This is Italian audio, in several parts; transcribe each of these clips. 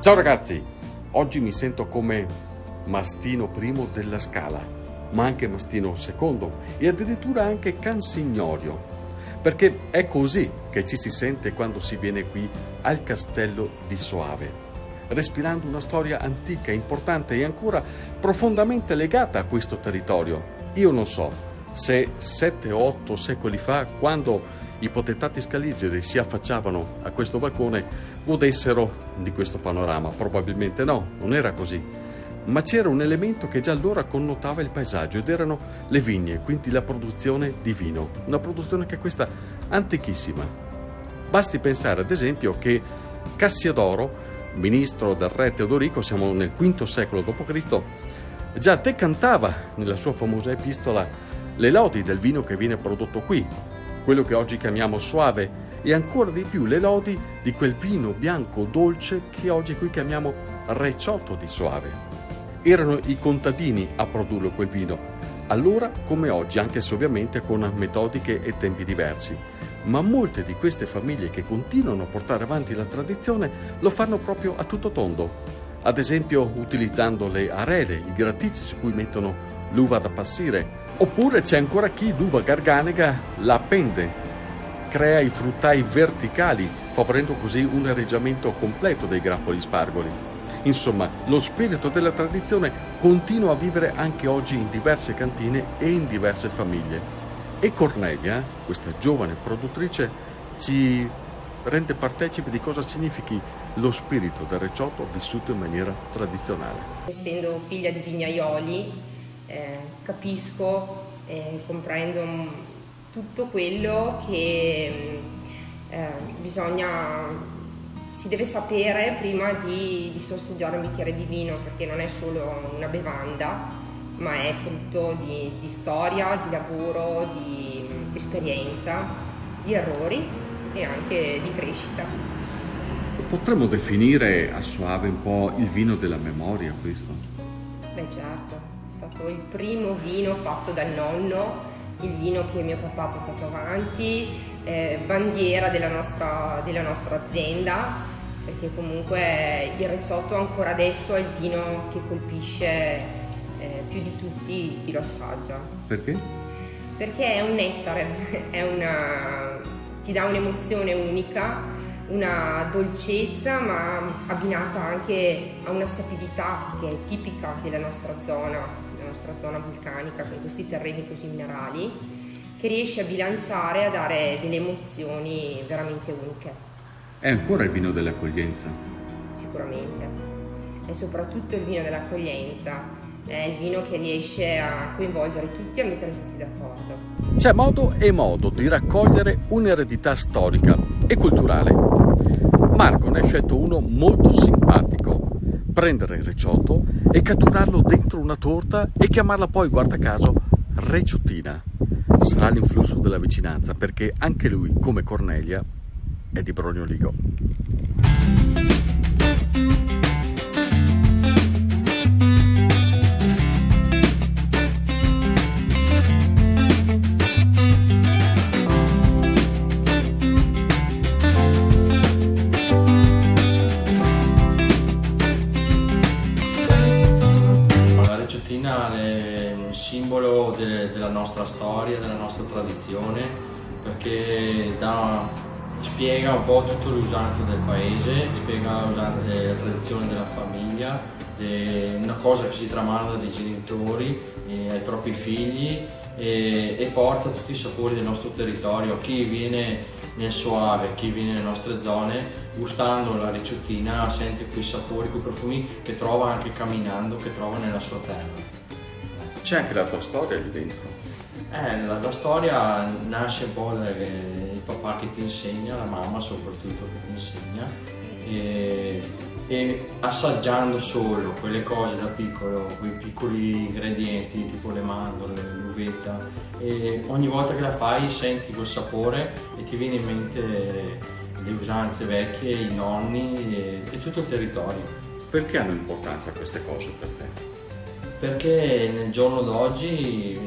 Ciao ragazzi, oggi mi sento come Mastino I della Scala, ma anche Mastino II e addirittura anche Cansignorio, perché è così che ci si sente quando si viene qui al castello di Soave, respirando una storia antica, importante e ancora profondamente legata a questo territorio. Io non so se 7 o 8 secoli fa, quando i potentati scaligeri si affacciavano a questo balcone, godessero di questo panorama. Probabilmente no, non era così. Ma c'era un elemento che già allora connotava il paesaggio ed erano le vigne, quindi la produzione di vino. Una produzione che è questa antichissima. Basti pensare ad esempio che Cassiodoro, ministro del re Teodorico, siamo nel V secolo d.C., già decantava nella sua famosa epistola le lodi del vino che viene prodotto qui, quello che oggi chiamiamo Soave, e ancora di più le lodi di quel vino bianco dolce che oggi qui chiamiamo Recioto di Soave. Erano i contadini a produrlo quel vino, allora come oggi, anche se ovviamente con metodiche e tempi diversi. Ma molte di queste famiglie che continuano a portare avanti la tradizione lo fanno proprio a tutto tondo, ad esempio utilizzando le arele, i graticci su cui mettono l'uva da passire, oppure c'è ancora chi l'uva garganega la appende, crea i fruttai verticali, favorendo così un areggiamento completo dei grappoli spargoli. Insomma, lo spirito della tradizione continua a vivere anche oggi in diverse cantine e in diverse famiglie. E Cornelia, questa giovane produttrice, ci rende partecipi di cosa significhi lo spirito del Recioto vissuto in maniera tradizionale. Essendo figlia di vignaioli, capisco e comprendo tutto quello che si deve sapere prima di sorseggiare un bicchiere di vino, perché non è solo una bevanda, ma è frutto di storia, di lavoro, di esperienza, di errori e anche di crescita. Potremmo definire a Soave un po' il vino della memoria questo? Beh certo, è stato il primo vino fatto dal nonno, il vino che mio papà ha portato avanti, bandiera della nostra azienda, perché comunque il Recioto ancora adesso è il vino che colpisce più di tutti chi lo assaggia. Perché? Perché è un nettare, ti dà un'emozione unica, una dolcezza, ma abbinata anche a una sapidità che è tipica della nostra zona vulcanica, con questi terreni così minerali, che riesce a bilanciare e a dare delle emozioni veramente uniche. È ancora il vino dell'accoglienza? Sicuramente, è soprattutto il vino dell'accoglienza, è il vino che riesce a coinvolgere tutti e a mettere tutti d'accordo. C'è modo e modo di raccogliere un'eredità storica e culturale. Marco ne ha scelto uno molto simpatico: prendere il Recioto e catturarlo dentro una torta e chiamarla poi, guarda caso, Reciottina. Sarà l'influsso della vicinanza, perché anche lui, come Cornelia, è di Brognoligo. È un simbolo della nostra storia, della nostra tradizione, perché spiega un po' tutte le usanze del paese, spiega la tradizione della famiglia, una cosa che si tramanda dai genitori ai propri figli e porta tutti i sapori del nostro territorio a chi viene nel Soave, chi viene nelle nostre zone. Gustando la Reciottina sente quei sapori, quei profumi che trova anche camminando, che trova nella sua terra. C'è anche la tua storia lì dentro? La storia nasce un po' dal papà che ti insegna, la mamma soprattutto che ti insegna, e assaggiando solo quelle cose da piccolo, quei piccoli ingredienti tipo le mandorle, l'uvetta, e ogni volta che la fai senti quel sapore e ti viene in mente le usanze vecchie, i nonni e tutto il territorio. Perché hanno importanza queste cose per te? Perché nel giorno d'oggi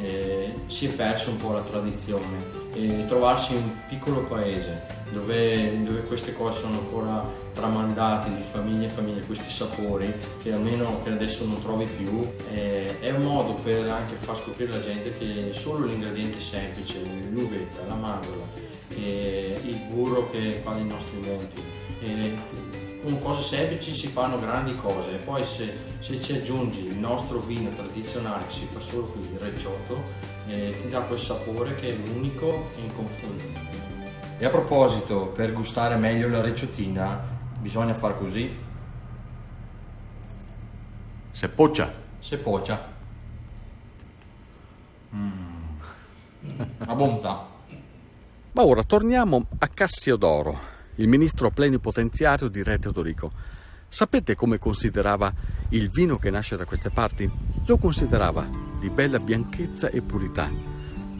si è perso un po' la tradizione e trovarsi in un piccolo paese dove queste cose sono ancora tramandate di famiglia in famiglia, questi sapori che almeno che adesso non trovi più, è un modo per anche far scoprire alla gente che solo l'ingrediente semplice, l'uvetta, la mandorla, il burro che fa nei nostri monti, con cose semplici si fanno grandi cose. E poi se ci aggiungi il nostro vino tradizionale che si fa solo qui, il recioto, ti dà quel sapore che è unico e inconfondibile. E a proposito, per gustare meglio la reciotina bisogna far così. Se poccia. A bontà. Ma ora torniamo a Cassiodoro, il ministro plenipotenziario di Re Teodorico. Sapete come considerava il vino che nasce da queste parti? Lo considerava di bella bianchezza e purità,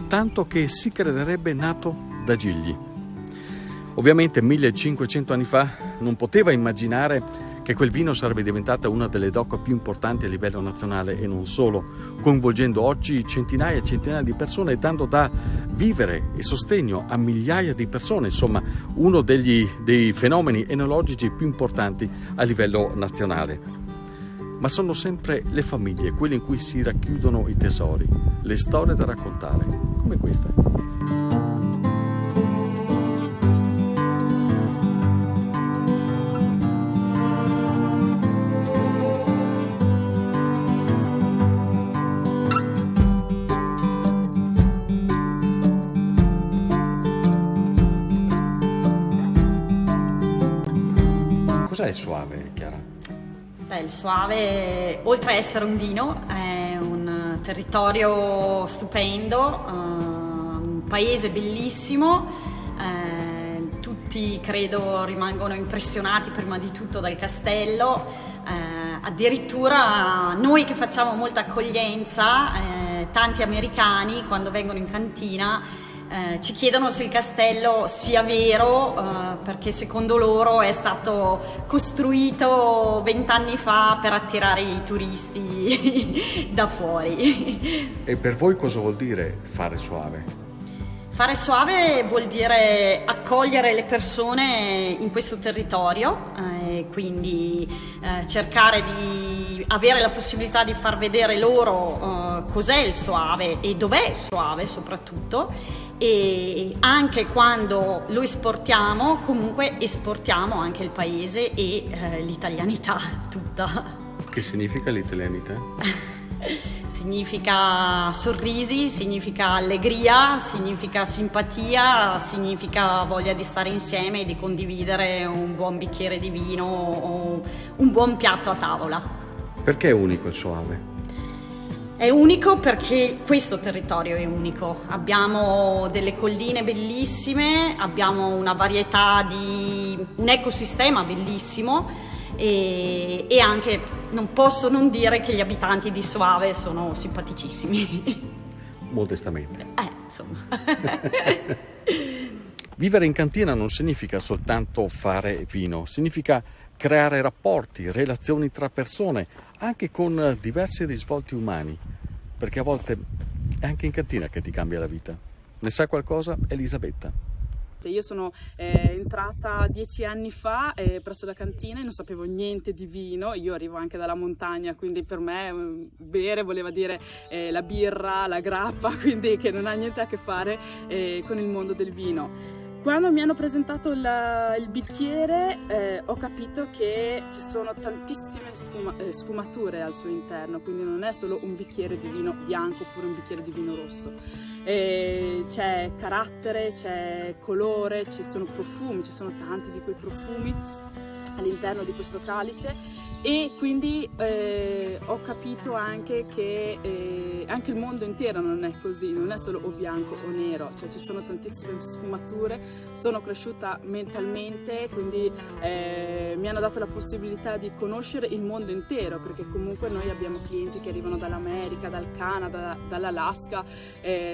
tanto che si crederebbe nato da Gigli. Ovviamente 1500 anni fa non poteva immaginare che quel vino sarebbe diventata una delle DOC più importanti a livello nazionale e non solo, coinvolgendo oggi centinaia e centinaia di persone e dando da vivere e sostegno a migliaia di persone, insomma uno dei fenomeni enologici più importanti a livello nazionale. Ma sono sempre le famiglie, quelle in cui si racchiudono i tesori, le storie da raccontare, come questa. Cos'è il Soave, Chiara? Beh, il Soave, oltre a essere un vino, è un territorio stupendo, un paese bellissimo. Tutti credo rimangono impressionati prima di tutto dal castello. Addirittura noi che facciamo molta accoglienza, tanti americani quando vengono in cantina ci chiedono se il castello sia vero, perché secondo loro è stato costruito 20 anni fa per attirare i turisti da fuori. E per voi cosa vuol dire fare Soave? Fare Soave vuol dire accogliere le persone in questo territorio, quindi cercare di avere la possibilità di far vedere loro cos'è il Soave e dov'è il Soave soprattutto, e anche quando lo esportiamo comunque esportiamo anche il paese e l'italianità tutta. Che significa l'italianità? Significa sorrisi, significa allegria, significa simpatia, significa voglia di stare insieme e di condividere un buon bicchiere di vino o un buon piatto a tavola. Perché è unico il Soave? È unico perché questo territorio è unico. Abbiamo delle colline bellissime, abbiamo una varietà di un ecosistema bellissimo e anche non posso non dire che gli abitanti di Soave sono simpaticissimi. Modestamente. Insomma. Vivere in cantina non significa soltanto fare vino, significa creare rapporti, relazioni tra persone, anche con diversi risvolti umani, perché a volte è anche in cantina che ti cambia la vita. Ne sa qualcosa Elisabetta? Io sono entrata 10 anni fa presso la cantina e non sapevo niente di vino. Io arrivo anche dalla montagna, quindi per me bere voleva dire la birra, la grappa, quindi che non ha niente a che fare con il mondo del vino. Quando mi hanno presentato il bicchiere ho capito che ci sono tantissime sfumature al suo interno, quindi non è solo un bicchiere di vino bianco oppure un bicchiere di vino rosso. C'è carattere, c'è colore, ci sono profumi, ci sono tanti di quei profumi all'interno di questo calice, e quindi ho capito anche che anche il mondo intero non è così, non è solo o bianco o nero, cioè ci sono tantissime sfumature. Sono cresciuta mentalmente, quindi mi hanno dato la possibilità di conoscere il mondo intero, perché comunque noi abbiamo clienti che arrivano dall'America, dal Canada, dall'Alaska,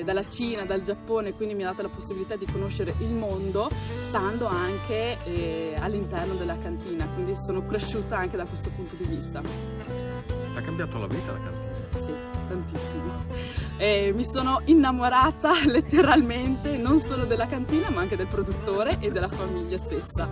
dalla Cina, dal Giappone, quindi mi ha dato la possibilità di conoscere il mondo stando anche all'interno della cantina, quindi sono cresciuta anche da questo punto di vista. Ha cambiato la vita la cantina? Sì, tantissimo. Mi sono innamorata letteralmente non solo della cantina ma anche del produttore e della famiglia stessa.